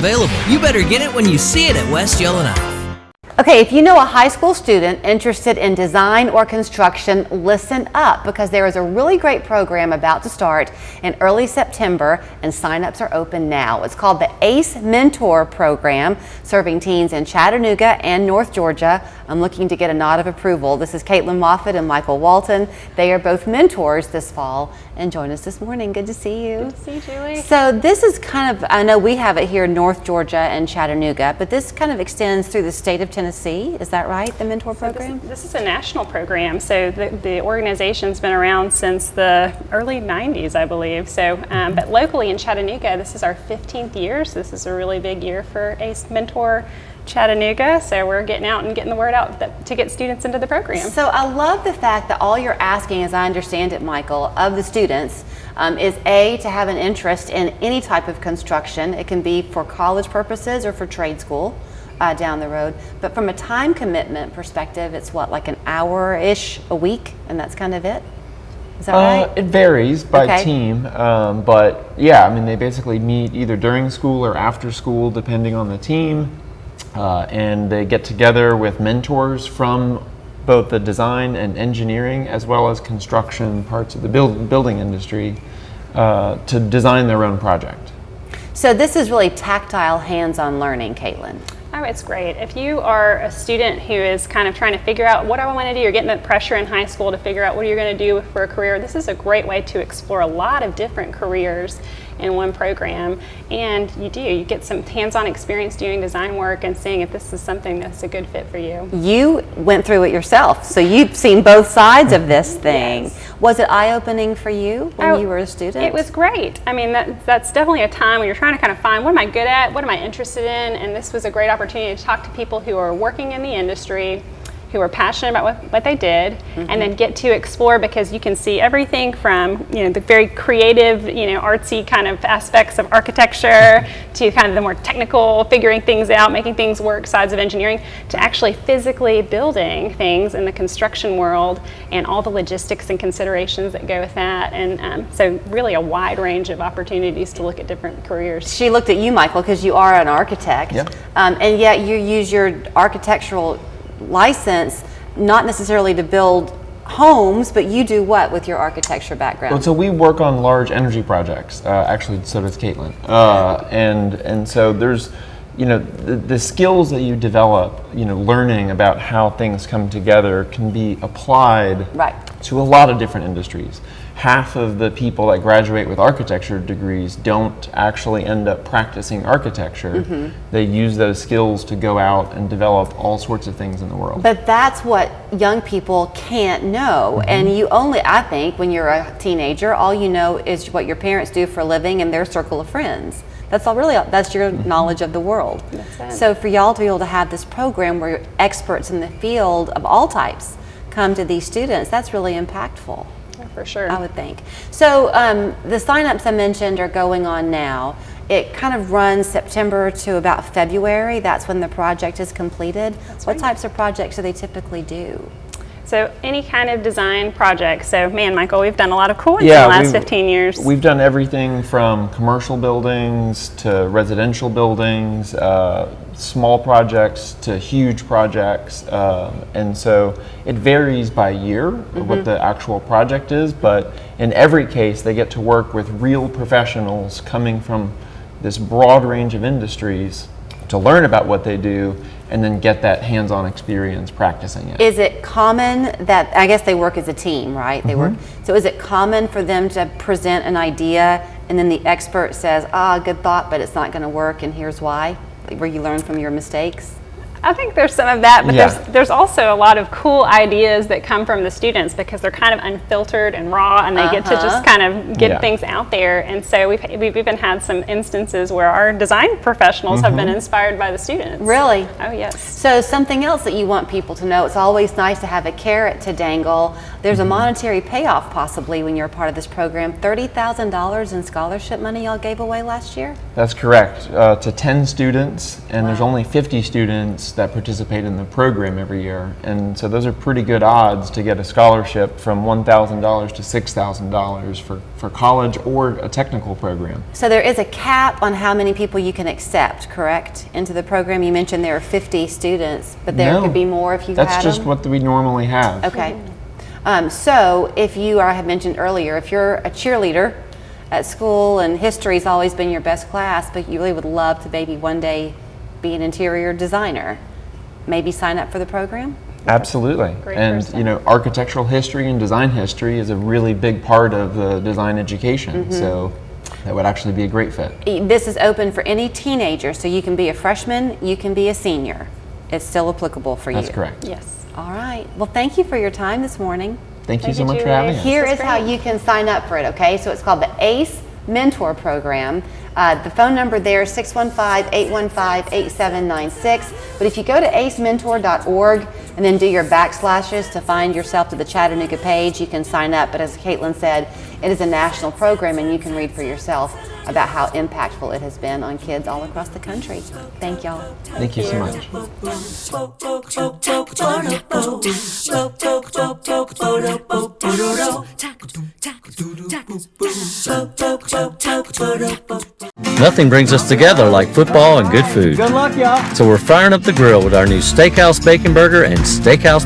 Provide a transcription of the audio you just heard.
available. You better get it when you see it at West Yellowknife. Okay, if you know a high school student interested in design or construction, listen up, because there is a really great program about to start in early September, and signups are open now. It's called the ACE Mentor Program, serving teens in Chattanooga and North Georgia. I'm looking to get a nod of approval. This is Caitlin Moffitt and Michael Walton. They are both mentors this fall and join us this morning. Good to see you. Good to see you, Julie. So this is kind of, I know we have it here in North Georgia and Chattanooga, but this kind of extends through the state of Tennessee. Is that right, the mentor program? This is a national program. So the organization's been around since the early 90s, I believe. So, but locally in Chattanooga, this is our 15th year. So this is a really big year for ACE Mentor Chattanooga, so we're getting out and getting the word out to get students into the program. So I love the fact that all you're asking, as I understand it, Michael, of the students is A, to have an interest in any type of construction. It can be for college purposes or for trade school down the road, but from a time commitment perspective, it's what, like an hour-ish a week, and that's kind of it? Is that right? It varies by team, but yeah, I mean, they basically meet either during school or after school, depending on the team. And they get together with mentors from both the design and engineering as well as construction parts of the building industry to design their own project. So this is really tactile, hands-on learning, Caitlin. Oh, it's great. If you are a student who is kind of trying to figure out what do I want to do, you're getting that pressure in high school to figure out what you're going to do for a career, this is a great way to explore a lot of different careers in one program. And you get some hands-on experience doing design work and seeing if this is something that's a good fit for you. You went through it yourself, so you've seen both sides of this thing. Yes. Was it eye-opening for you when you were a student? It was great. I mean, that's definitely a time when you're trying to kind of find, what am I good at, what am I interested in, and this was a great opportunity to talk to people who are working in the industry, who are passionate about what they did, and then get to explore, because you can see everything from the very creative, artsy kind of aspects of architecture to kind of the more technical, figuring things out, making things work sides of engineering, to actually physically building things in the construction world and all the logistics and considerations that go with that. And so really a wide range of opportunities to look at different careers. She looked at you, Michael, because you are an architect, and yet you use your architectural license not necessarily to build homes, but you do what with your architecture background? Well, so we work on large energy projects. Actually, so does Caitlin. And so there's, the skills that you develop, learning about how things come together can be applied to a lot of different industries. Half of the people that graduate with architecture degrees don't actually end up practicing architecture. They use those skills to go out and develop all sorts of things in the world. But that's what young people can't know. And you only, I think, when you're a teenager, all you know is what your parents do for a living and their circle of friends. That's all really, that's your knowledge of the world. So for y'all to be able to have this program where experts in the field of all types come to these students, that's really impactful. For sure. I would think. So the signups I mentioned are going on now. It kind of runs September to about February. That's when the project is completed. What types of projects do they typically do? So any kind of design project. So man, Michael, we've done a lot of cool ones in the last 15 years. We've done everything from commercial buildings to residential buildings, small projects to huge projects, and so it varies by year what the actual project is, but in every case they get to work with real professionals coming from this broad range of industries to learn about what they do and then get that hands-on experience practicing it. Is it common that, I guess they work as a team, right? They work. So is it common for them to present an idea and then the expert says, good thought, but it's not going to work and here's why? Where you learn from your mistakes? I think there's some of that, but there's also a lot of cool ideas that come from the students because they're kind of unfiltered and raw, and they get to just kind of get things out there. And so we've even had some instances where our design professionals have been inspired by the students. Really? Oh, yes. So something else that you want people to know, it's always nice to have a carrot to dangle. There's a monetary payoff possibly when you're a part of this program. $30,000 in scholarship money y'all gave away last year? That's correct, to 10 students, and there's only 50 students that participate in the program every year. And so those are pretty good odds to get a scholarship from $1,000 to $6,000 for college or a technical program. So there is a cap on how many people you can accept, correct, into the program? You mentioned there are 50 students, but there No, could be more if you that's had just them? what we normally have. Okay. So if you are, I had mentioned earlier, if you're a cheerleader at school and history's always been your best class, but you really would love to maybe one day be an interior designer, maybe sign up for the program? Absolutely. Great And first you know, architectural history and design history is a really big part of the design education. So that would actually be a great fit. This is open for any teenager, so you can be a freshman, you can be a senior. It's still applicable for you. That's correct. Yes. All right. Well, thank you for your time this morning. Thank you Thank so you, much for Julie. having us. Here That's is how great. you can sign up for it, okay? So it's called the ACE Mentor Program. The phone number there is 615-815-8796. But if you go to acementor.org and then do your backslashes to find yourself to the Chattanooga page, you can sign up. But as Caitlin said, it is a national program and you can read for yourself about how impactful it has been on kids all across the country. Thank y'all. Thank you so much. Nothing brings us together like football and good food. Good luck, y'all. So we're firing up the grill with our new Steakhouse Bacon Burger and Steakhouse